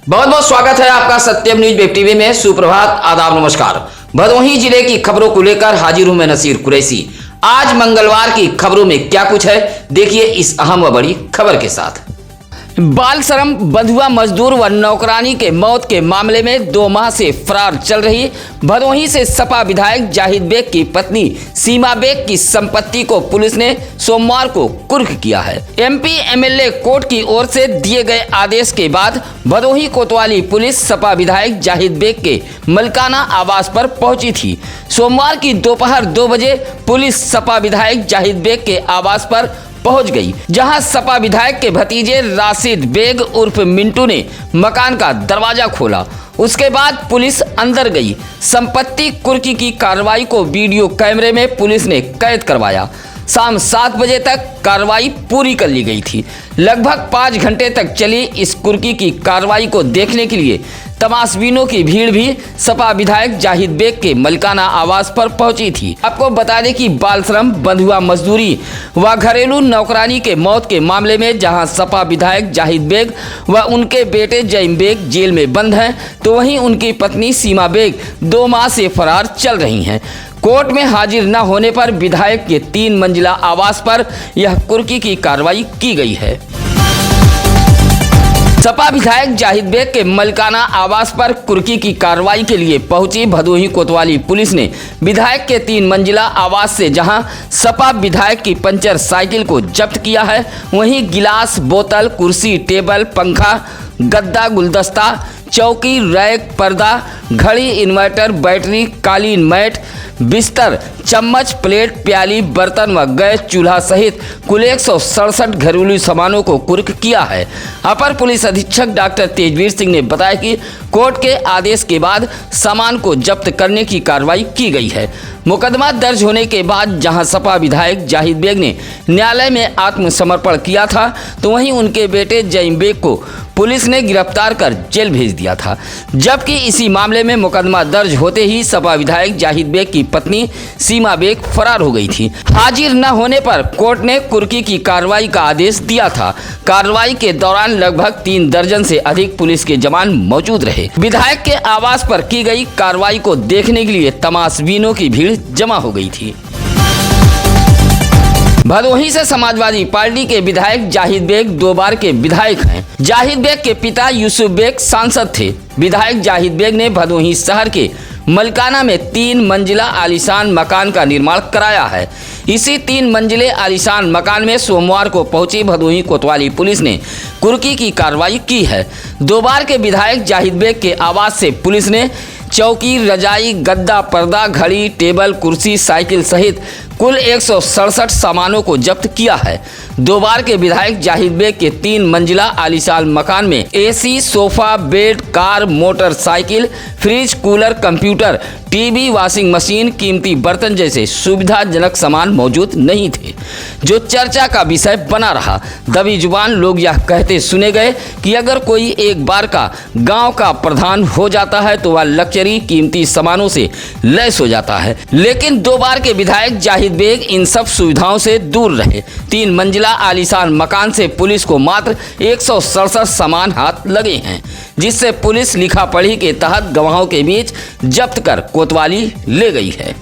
बहुत बहुत स्वागत है आपका सत्यम न्यूज वेब टीवी में। सुप्रभात, आदाब, नमस्कार। भदोही जिले की खबरों को लेकर हाजिर हूं मैं नसीर कुरैशी। आज मंगलवार की खबरों में क्या कुछ है, देखिए इस अहम व बड़ी खबर के साथ। बाल श्रम बंधुआ मजदूर व नौकरानी के मौत के मामले में 2 माह से फरार चल रही भदोही से सपा विधायक जाहिद बेग की पत्नी सीमा बेग की संपत्ति को पुलिस ने सोमवार को कुर्क किया है। एमपी एमएलए कोर्ट की ओर से दिए गए आदेश के बाद भदोही कोतवाली पुलिस सपा विधायक जाहिद बेग के मलकाना आवास पर पहुंची थी। सोमवार की दोपहर 2 बजे पुलिस सपा विधायक जाहिद बेग के आवास पर पहुंच गई, जहां सपा विधायक के भतीजे राशिद बेग उर्फ मिंटू ने मकान का दरवाजा खोला। उसके बाद पुलिस अंदर गई। संपत्ति कुर्की की कार्रवाई को वीडियो कैमरे में पुलिस ने कैद करवाया। शाम 7 बजे तक कार्रवाई पूरी कर ली गई थी। लगभग 5 घंटे तक चली इस कुर्की की कार्रवाई को देखने के लिए तमाशबीनों की भीड़ भी सपा विधायक जाहिद बेग के मलकाना आवास पर पहुंची थी। आपको बता दें कि बाल श्रम बंधुआ मजदूरी व घरेलू नौकरानी के मौत के मामले में जहां सपा विधायक जाहिद बेग व उनके बेटे जईम बेग जेल में बंद हैं, तो वहीं उनकी पत्नी सीमा बेग 2 माह से फरार चल रही हैं। कोर्ट में हाजिर न होने पर विधायक के 3 मंजिला आवास पर यह कुर्की की कार्रवाई की गई है। सपा विधायक जाहिद बेग के मलकाना आवास पर कुर्की की कार्रवाई के लिए पहुंची भदोही कोतवाली पुलिस ने विधायक के 3 मंजिला आवास से जहां सपा विधायक की पंचर साइकिल को जब्त किया है, वहीं गिलास, बोतल, कुर्सी, टेबल, पंखा, गद्दा, गुलदस्ता, चौकी, रैक, पर्दा, घड़ी, इन्वर्टर, बैटरी, कालीन, मैट, बिस्तर, चम्मच, प्लेट, प्याली, बर्तन व गैस चूल्हा सहित कुल 167 घरेलू सामानों को कुर्क किया है। अपर पुलिस अधीक्षक डॉक्टर तेजवीर सिंह ने बताया कि कोर्ट के आदेश के बाद सामान को जब्त करने की कार्रवाई की गई है। मुकदमा दर्ज होने के बाद जहां सपा विधायक जाहिद बेग ने न्यायालय में आत्मसमर्पण किया था, तो वहीं उनके बेटे जईम बेग को पुलिस ने गिरफ्तार कर जेल भेज दिया था। जबकि इसी मामले में मुकदमा दर्ज होते ही सपा विधायक जाहिद बेग की पत्नी सीमा बेग फरार हो गई थी। हाजिर न होने पर कोर्ट ने कुर्की की कार्रवाई का आदेश दिया था। कार्रवाई के दौरान लगभग 3 दर्जन से अधिक पुलिस के जवान मौजूद रहे। विधायक के आवास पर की गई कार्रवाई को देखने के लिए तमाशबीनों की भीड़ जमा हो गई थी। भदोही से समाजवादी पार्टी के विधायक जाहिद बेग 2 बार के विधायक हैं। जाहिद बेग के पिता यूसुफ बेग सांसद थे। विधायक जाहिद बेग ने भदोही शहर के मलकाना में 3 मंजिला आलीशान मकान का निर्माण कराया है। इसी 3 मंजिले आलीशान मकान में सोमवार को पहुंची भदोही कोतवाली पुलिस ने कुर्की की कार्रवाई की है। 2 बार के विधायक जाहिद बेग के आवास से पुलिस ने चौकी, रजाई, गद्दा, पर्दा, घड़ी, टेबल, कुर्सी, साइकिल सहित कुल 167 सामानों को जब्त किया है। 2 बार के विधायक जाहिद बेग के 3 मंजिला आलीशान मकान में AC, sofa, bed, car, motorcycle, fridge, cooler, computer, TV, washing machine, कीमती बर्तन जैसे सुविधाजनक सामान मौजूद नहीं थे, जो चर्चा का विषय बना रहा। दबी जुबान लोग यह कहते सुने गए कि अगर कोई एक बार का गांव का प्रधान हो जाता है तो वह लग्जरी कीमती सामानों से लैस हो जाता है। लेकिन 2 बार के विधायक जाहिद बेग इन सब सुविधाओं से दूर रहे। 3 मंजिला आलीशान मकान से पुलिस को मात्र 167 सामान हाथ लगे हैं, जिससे पुलिस लिखा पढ़ी के तहत गवाहों के बीच जब्त कर कोतवाली ले गई है।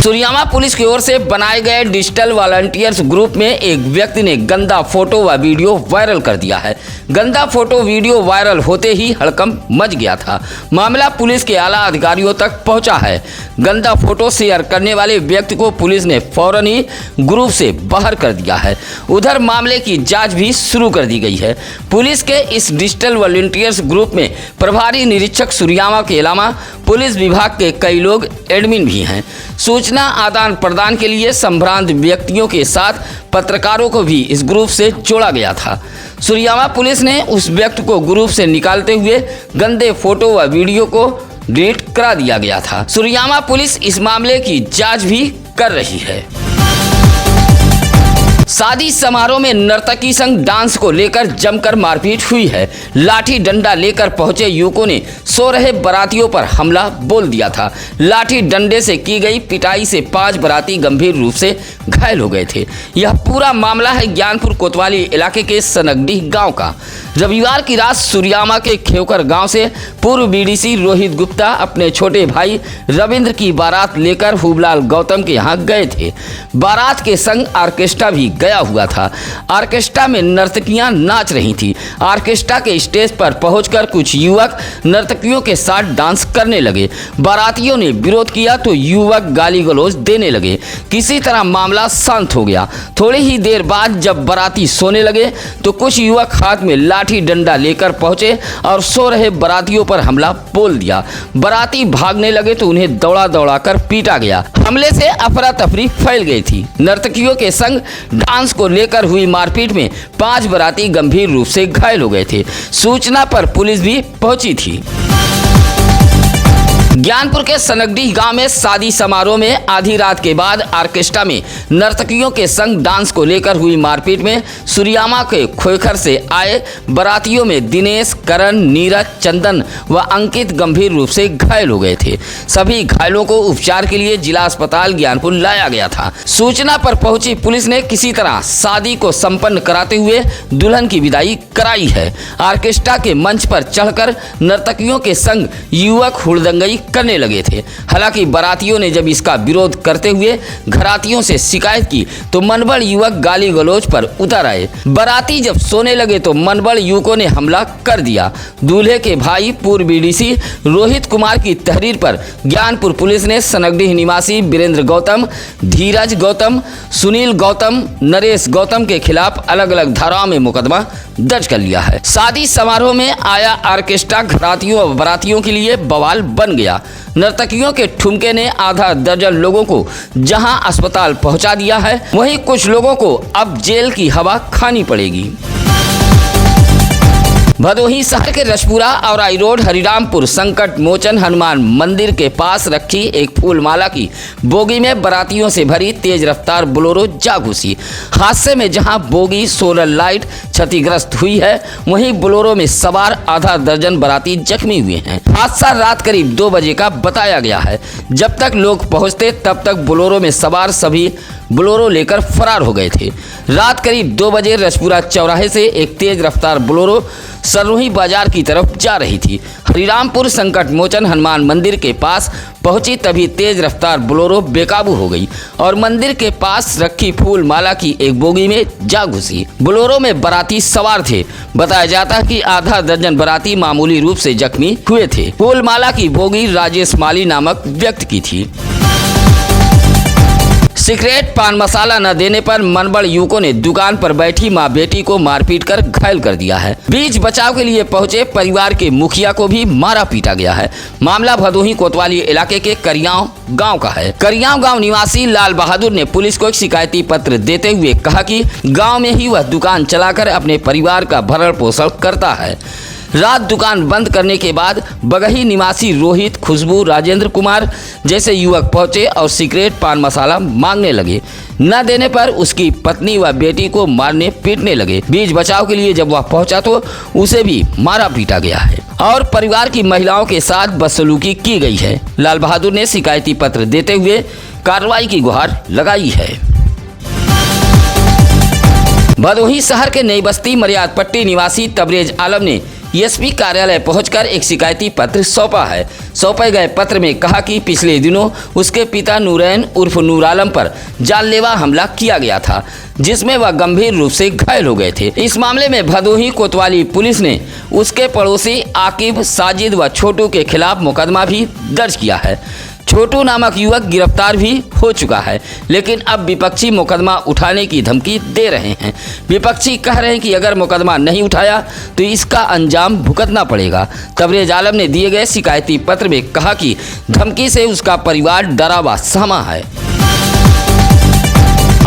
सुरियामा पुलिस की ओर से बनाए गए डिजिटल वॉलंटियर्स ग्रुप में एक व्यक्ति ने गंदा फोटो व वीडियो वायरल कर दिया है। गंदा फोटो वीडियो वायरल होते ही हड़कंप मच गया था। मामला पुलिस के आला अधिकारियों तक पहुंचा है। गंदा फोटो शेयर करने वाले व्यक्ति को पुलिस ने फौरन ही ग्रुप से बाहर कर दिया है। उधर मामले की जांच भी शुरू कर दी गई है। पुलिस के इस डिजिटल वॉलंटियर्स ग्रुप में प्रभारी निरीक्षक सुरियामा के अलावा पुलिस विभाग के कई लोग एडमिन भी हैं। सूचना आदान प्रदान के लिए संभ्रांत व्यक्तियों के साथ पत्रकारों को भी इस ग्रुप से जोड़ा गया था। सुरियामा पुलिस ने उस व्यक्ति को ग्रुप से निकालते हुए गंदे फोटो व वीडियो को डिलीट करा दिया गया था। सुरियामा पुलिस इस मामले की जांच भी कर रही है। शादी समारोह में नर्तकी संग डांस को लेकर जमकर मारपीट हुई है। लाठी डंडा लेकर पहुंचे युवकों ने सो रहे बारातियों पर हमला बोल दिया था। लाठी डंडे से की गई पिटाई से 5 बाराती गंभीर रूप से घायल हो गए थे। यह पूरा मामला है ज्ञानपुर कोतवाली इलाके के सनगडीह गांव का। रविवार की रात सुरियामा के खेवकर गांव से पूर्व बीडीसी रोहित गुप्ता अपने छोटे भाई रविंद्र की बारात लेकर हुबलाल गौतम के यहाँ गए थे। बारात के संग ऑर्केस्ट्रा भी गया हुआ था। ऑर्केस्ट्रा में नर्तकियां नाच रही थी। ऑर्केस्ट्रा के स्टेज पर पहुंचकर कुछ युवक नर्तकियों के साथ डांस करने लगे। बारातियों ने विरोध किया तो युवक गाली गलौज देने लगे। किसी तरह मामला शांत हो गया। थोड़ी ही देर बाद जब बाराती सोने लगे तो कुछ युवक हाथ में लाठी डंडा लेकर पहुंचे और सो रहे बारातियों पर हमला बोल दिया। बाराती भागने लगे तो उन्हें दौड़ा दौड़ा कर पीटा गया। हमले से अफरा तफरी फैल गई थी। नर्तकियों के संग डांस को लेकर हुई मारपीट में 5 बाराती गंभीर रूप से घायल हो गए थे। सूचना पर पुलिस भी पहुंची थी। ज्ञानपुर के सनगडीह गांव में शादी समारोह में आधी रात के बाद ऑर्केस्ट्रा में नर्तकियों के संग डांस को लेकर हुई मारपीट में सुरियामा के खोखर से आए बारातियों में दिनेश, करण, नीरज, चंदन व अंकित गंभीर रूप से घायल हो गए थे। सभी घायलों को उपचार के लिए जिला अस्पताल ज्ञानपुर लाया गया था। सूचना पर पहुंची पुलिस ने किसी तरह शादी को संपन्न कराते हुए दुल्हन की विदाई कराई है। ऑर्केस्ट्रा के मंच पर चढ़कर नर्तकियों के संग युवक हुड़दंगई करने लगे थे। हालांकि बारातियों ने जब इसका विरोध करते हुए घरातियों से शिकायत की तो मनबड़ युवक गाली गलौज पर उतर आए। बाराती जब सोने लगे तो मनबड़ युवकों ने हमला कर दिया। दूल्हे के भाई पूर्व बीडीसी रोहित कुमार की तहरीर पर ज्ञानपुर पुलिस ने सनगडीह निवासी वीरेंद्र गौतम, धीरज गौतम, सुनील गौतम, नरेश गौतम के खिलाफ अलग अलग धाराओं में मुकदमा दर्ज कर लिया है। शादी समारोह में आया ऑर्केस्ट्रा घरातियों और बारातियों के लिए बवाल बन गया। नर्तकियों के ठुमके ने आधा दर्जन लोगों को जहां अस्पताल पहुंचा दिया है, वहीं कुछ लोगों को अब जेल की हवा खानी पड़ेगी। भदोही शहर के रसपुरा और आई रोड हरिरामपुर संकट मोचन हनुमान मंदिर के पास रखी एक फूलमाला की बोगी में बारातियों से भरी तेज रफ्तार बोलेरो जा घुसी। हादसे में जहां बोगी सोलर लाइट क्षतिग्रस्त हुई है, वहीं बोलेरो में सवार आधा दर्जन बाराती जख्मी हुए हैं। हादसा रात करीब 2 बजे का बताया गया है। जब तक लोग पहुंचते तब तक बोलेरो में सवार सभी बोलेरो लेकर फरार हो गए थे। रात करीब 2 बजे रसपुरा चौराहे से एक तेज रफ्तार बोलेरो सररोही बाजार की तरफ जा रही थी। हरिरामपुर संकट मोचन हनुमान मंदिर के पास पहुंची तभी तेज रफ्तार बोलेरो बेकाबू हो गई और मंदिर के पास रखी फूल माला की एक बोगी में जा घुसी। बोलेरो में बाराती सवार थे। बताया जाता कि आधा दर्जन बाराती मामूली रूप से जख्मी हुए थे। फूल माला की बोगी राजेश माली नामक व्यक्ति की थी। सिगरेट पान मसाला न देने पर मनबड़ युवकों ने दुकान पर बैठी मां बेटी को मारपीट कर घायल कर दिया है। बीच बचाव के लिए पहुंचे परिवार के मुखिया को भी मारा पीटा गया है। मामला भदोही कोतवाली इलाके के करियाव गांव का है। करियाव गांव निवासी लाल बहादुर ने पुलिस को एक शिकायती पत्र देते हुए कहा कि गांव में ही वह दुकान चलाकर अपने परिवार का भरण पोषण करता है। रात दुकान बंद करने के बाद बगही निवासी रोहित, खुशबू, राजेंद्र कुमार जैसे युवक पहुंचे और सिगरेट पान मसाला मांगने लगे। न देने पर उसकी पत्नी व बेटी को मारने पीटने लगे। बीच बचाव के लिए जब वह पहुंचा तो उसे भी मारा पीटा गया है और परिवार की महिलाओं के साथ बदसलूकी की गई है। लाल बहादुर ने शिकायती पत्र देते हुए कार्रवाई की गुहार लगाई है। भदोही शहर के नई बस्ती मर्याद पट्टी निवासी तबरेज आलम ने एसपी कार्यालय पहुंचकर एक शिकायती पत्र सौंपा है। सौंपे गए पत्र में कहा कि पिछले दिनों उसके पिता नूरैन उर्फ नूर आलम पर जानलेवा हमला किया गया था, जिसमें वह गंभीर रूप से घायल हो गए थे। इस मामले में भदोही कोतवाली पुलिस ने उसके पड़ोसी आकिब, साजिद व छोटू के खिलाफ मुकदमा भी दर्ज किया है। छोटू नामक युवक गिरफ्तार भी हो चुका है, लेकिन अब विपक्षी मुकदमा उठाने की धमकी दे रहे हैं। विपक्षी कह रहे हैं कि अगर मुकदमा नहीं उठाया तो इसका अंजाम भुगतना पड़ेगा। तबरेज आलम ने दिए गए शिकायती पत्र में कहा कि धमकी से उसका परिवार डरा व सहमा है।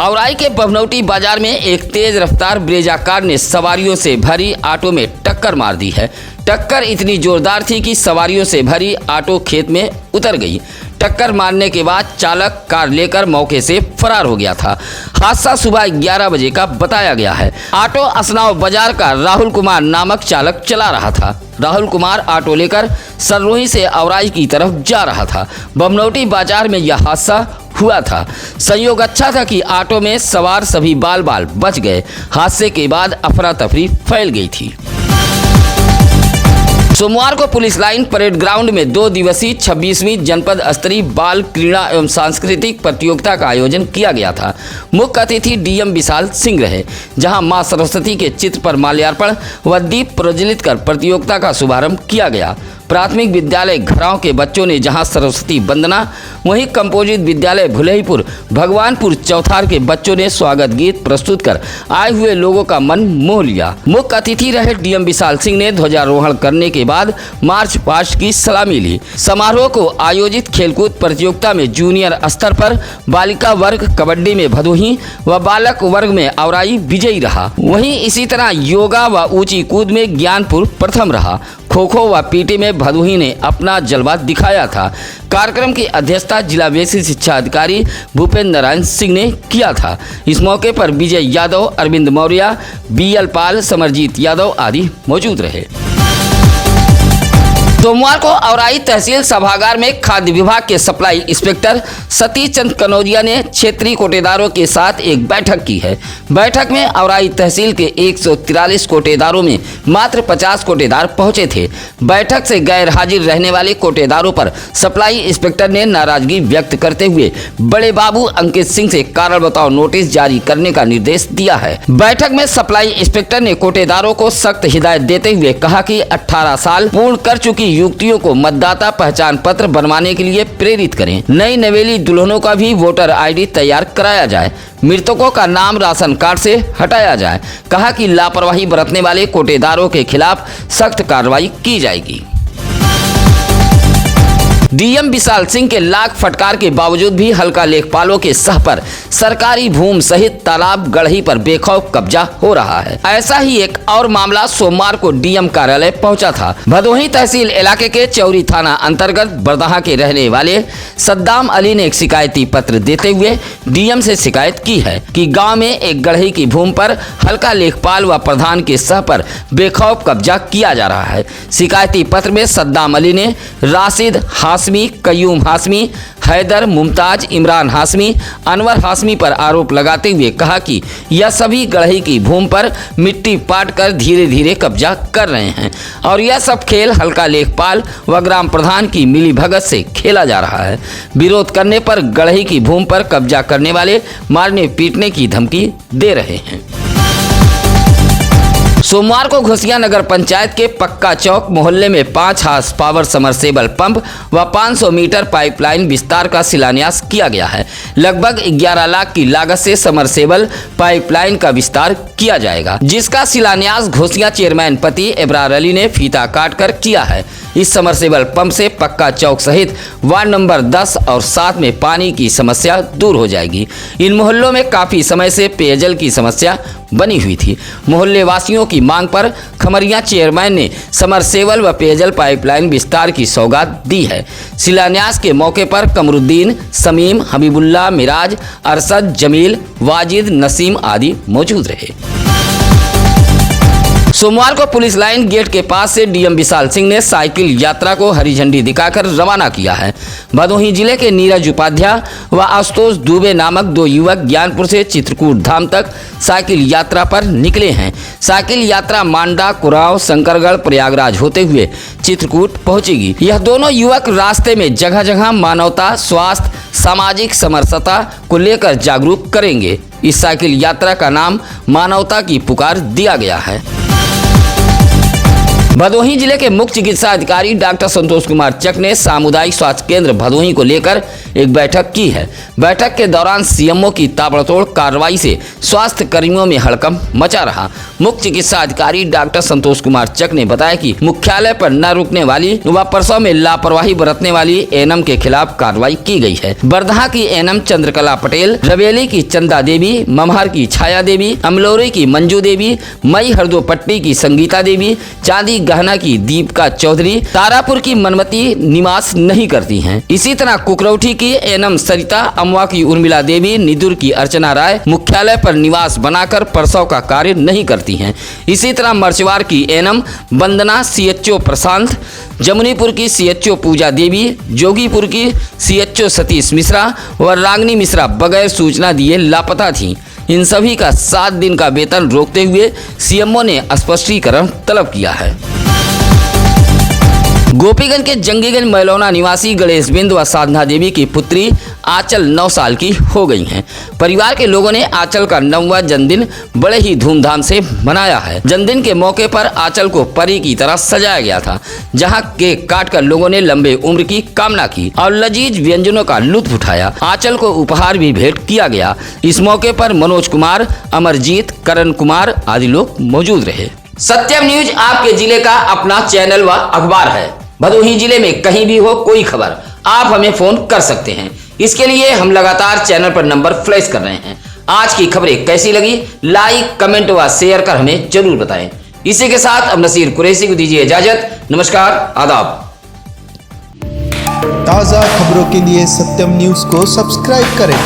औराई के बभनौटी बाजार में एक तेज रफ्तार ब्रेजा कार ने सवारियों से भरी ऑटो में टक्कर मार दी है। टक्कर इतनी जोरदार थी कि सवारियों से भरी ऑटो खेत में उतर गई। टक्कर मारने के बाद चालक कार लेकर मौके से फरार हो गया था। हादसा सुबह 11 बजे का बताया गया है। ऑटो असनाव बाजार का राहुल कुमार नामक चालक चला रहा था। राहुल कुमार ऑटो लेकर सररोही से औराई की तरफ जा रहा था। बभनौटी बाजार में यह हादसा हुआ था। संयोग अच्छा था कि ऑटो में सवार सभी बाल बाल बच गए। हादसे के बाद अफरा तफरी फैल गई थी। सोमवार को पुलिस लाइन परेड ग्राउंड में 2 दिवसीय 26वीं जनपद स्तरीय बाल क्रीड़ा एवं सांस्कृतिक प्रतियोगिता का आयोजन किया गया था। मुख्य अतिथि डीएम विशाल सिंह रहे, जहां मां सरस्वती के चित्र पर माल्यार्पण व दीप प्रज्वलित कर प्रतियोगिता का शुभारंभ किया गया। प्राथमिक विद्यालय घराव के बच्चों ने जहां सरस्वती वंदना, वहीं कंपोजिट विद्यालय भुलईपुर भगवानपुर चौथार के बच्चों ने स्वागत गीत प्रस्तुत कर आए हुए लोगों का मन मोह लिया। मुख्य अतिथि रहे डीएम विशाल सिंह ने ध्वजारोहण करने के बाद मार्च पास्ट की सलामी ली। समारोह को आयोजित खेलकूद प्रतियोगिता में जूनियर स्तर पर बालिका वर्ग कबड्डी में भदोही व बालक वर्ग में औराई विजयी रहा। वहीं इसी तरह योगा व ऊंची कूद में ज्ञानपुर प्रथम रहा। खो खो व पीटी में भदोही ने अपना जलवा दिखाया था। कार्यक्रम की अध्यक्षता जिला बेसिक शिक्षा अधिकारी भूपेंद्र नारायण सिंह ने किया था। इस मौके पर विजय यादव, अरविंद मौर्य, बीएल पाल, समरजीत यादव आदि मौजूद रहे। सोमवार को औराई तहसील सभागार में खाद्य विभाग के सप्लाई इंस्पेक्टर सतीश चंद कनौजिया ने क्षेत्रीय कोटेदारों के साथ एक बैठक की है। बैठक में औराई तहसील के 143 कोटेदारों में मात्र 50 कोटेदार पहुंचे थे। बैठक से गैर हाजिर रहने वाले कोटेदारों पर सप्लाई इंस्पेक्टर ने नाराजगी व्यक्त करते हुए बड़े बाबू अंकित सिंह से कारण बताओ नोटिस जारी करने का निर्देश दिया है। बैठक में सप्लाई इंस्पेक्टर ने कोटेदारों को सख्त हिदायत देते हुए कहा कि 18 साल पूर्ण कर चुकी युवतियों को मतदाता पहचान पत्र बनवाने के लिए प्रेरित करें। नई नवेली दुल्हनों का भी वोटर आईडी तैयार कराया जाए। मृतकों का नाम राशन कार्ड से हटाया जाए। कहा कि लापरवाही बरतने वाले कोटेदारों के खिलाफ सख्त कार्रवाई की जाएगी। डीएम विशाल सिंह के लाख फटकार के बावजूद भी हल्का लेखपालों के सह पर सरकारी भूमि सहित तालाब गढ़ही पर बेखौफ कब्जा हो रहा है। ऐसा ही एक और मामला सोमवार को डीएम कार्यालय पहुंचा था। भदोही तहसील इलाके के चौरी थाना अंतर्गत बरदहा के रहने वाले सद्दाम अली ने एक शिकायती पत्र देते हुए डीएम से शिकायत की है कि गांव में एक गढ़ही की भूमि पर हल्का लेखपाल व प्रधान के सह पर बेखौफ कब्जा किया जा रहा है। शिकायती पत्र में सद्दाम अली ने राशिद हाशमी, कयूम हाशमी, हैदर, मुमताज, इमरान हाशमी, अनवर हाशमी पर आरोप लगाते हुए कहा कि यह सभी गढ़ही की भूमि पर मिट्टी पाट कर धीरे धीरे कब्जा कर रहे हैं और यह सब खेल हल्का लेखपाल व ग्राम प्रधान की मिलीभगत से खेला जा रहा है। विरोध करने पर गढ़ही की भूमि पर कब्जा करने वाले मारने पीटने की धमकी दे रहे हैं। सोमवार को घोसिया नगर पंचायत के पक्का चौक मोहल्ले में 5 हार्स पावर समरसेबल पंप व 500 मीटर पाइपलाइन विस्तार का शिलान्यास किया गया है। लगभग 11 लाख की लागत से समरसेबल पाइपलाइन का विस्तार किया जाएगा, जिसका शिलान्यास घोसिया चेयरमैन पति इब्रार अली ने फीता काट कर किया है। इस समरसेबल पंप से पक्का चौक सहित वार्ड नंबर 10 और 7 में पानी की समस्या दूर हो जाएगी। इन मोहल्लों में काफी समय से पेयजल की समस्या बनी हुई थी। मोहल्ले वासियों की मांग पर खमरिया चेयरमैन ने समरसेबल व पेयजल पाइपलाइन विस्तार की सौगात दी है। शिलान्यास के मौके पर कमरुद्दीन, समीम, हबीबुल्ला, मिराज, अरशद, जमील, वाजिद, नसीम आदि मौजूद रहे। सोमवार को पुलिस लाइन गेट के पास से डीएम विशाल सिंह ने साइकिल यात्रा को हरी झंडी दिखाकर रवाना किया है। भदोही जिले के नीरज उपाध्याय व आशुतोष दुबे नामक 2 युवक ज्ञानपुर से चित्रकूट धाम तक साइकिल यात्रा पर निकले हैं। साइकिल यात्रा मांडा, कुराव, शंकरगढ़, प्रयागराज होते हुए चित्रकूट पहुंचेगी। यह दोनों युवक रास्ते में जगह जगह मानवता, स्वास्थ्य, सामाजिक समरसता को लेकर जागरूक करेंगे। इस साइकिल यात्रा का नाम मानवता की पुकार दिया गया है। भदोही जिले के मुख्य चिकित्सा अधिकारी डॉक्टर संतोष कुमार चक ने सामुदायिक स्वास्थ्य केंद्र भदोही को लेकर एक बैठक की है। बैठक के दौरान सीएमओ की ताबड़तोड़ कार्रवाई से स्वास्थ्य कर्मियों में हड़कंप मचा रहा। मुख्य चिकित्सा अधिकारी डॉक्टर संतोष कुमार चक ने बताया कि मुख्यालय पर न रुकने वाली व प्रसव में लापरवाही बरतने वाली एएनएम के खिलाफ कार्रवाई की गई है। बरदहा की एएनएम चंद्रकला पटेल, रवेली की चंदा देवी, ममहर की छाया देवी, अमलोरी की मंजू देवी, मई हरदोपट्टी की संगीता देवी, चांदी गहना की दीपिका चौधरी, तारापुर की मनमती निवास नहीं करती हैं। इसी तरह कुकरौठी की एएनएम सरिता, अमवा की उर्मिला देवी, निदुर की अर्चना राय मुख्यालय पर निवास बनाकर प्रसव का कार्य नहीं करती हैं। इसी तरह मर्चवार की एएनएम वंदना, सीएचओ प्रशांत, जमुनीपुर की सीएचओ पूजा देवी, जोगीपुर की सीएचओ सतीश मिश्रा व रागनी मिश्रा बगैर सूचना दिए लापता थीं। इन सभी का 7 दिन का वेतन रोकते हुए सीएमओ ने स्पष्टीकरण तलब किया है। गोपीगंज के जंगीगंज मैलौना निवासी गणेश बिंदु व साधना देवी की पुत्री आंचल 9 साल की हो गई हैं। परिवार के लोगों ने आंचल का 9वां जन्मदिन बड़े ही धूमधाम से मनाया है। जन्मदिन के मौके पर आंचल को परी की तरह सजाया गया था, जहां केक काटकर लोगों ने लंबे उम्र की कामना की और लजीज व्यंजनों का लुत्फ उठाया। आंचल को उपहार भी भेंट किया गया। इस मौके पर मनोज कुमार, अमरजीत, करण कुमार आदि लोग मौजूद रहे। सत्यम न्यूज आपके जिले का अपना चैनल व अखबार है। भदोही जिले में कहीं भी हो कोई खबर, आप हमें फोन कर सकते हैं। इसके लिए हम लगातार चैनल पर नंबर फ्लैश कर रहे हैं। आज की खबरें कैसी लगी, लाइक, कमेंट व शेयर कर हमें जरूर बताएं। इसी के साथ अब नसीर कुरैशी को दीजिए इजाजत। नमस्कार, आदाब। ताज़ा खबरों के लिए सत्यम न्यूज़ को सब्सक्राइब करें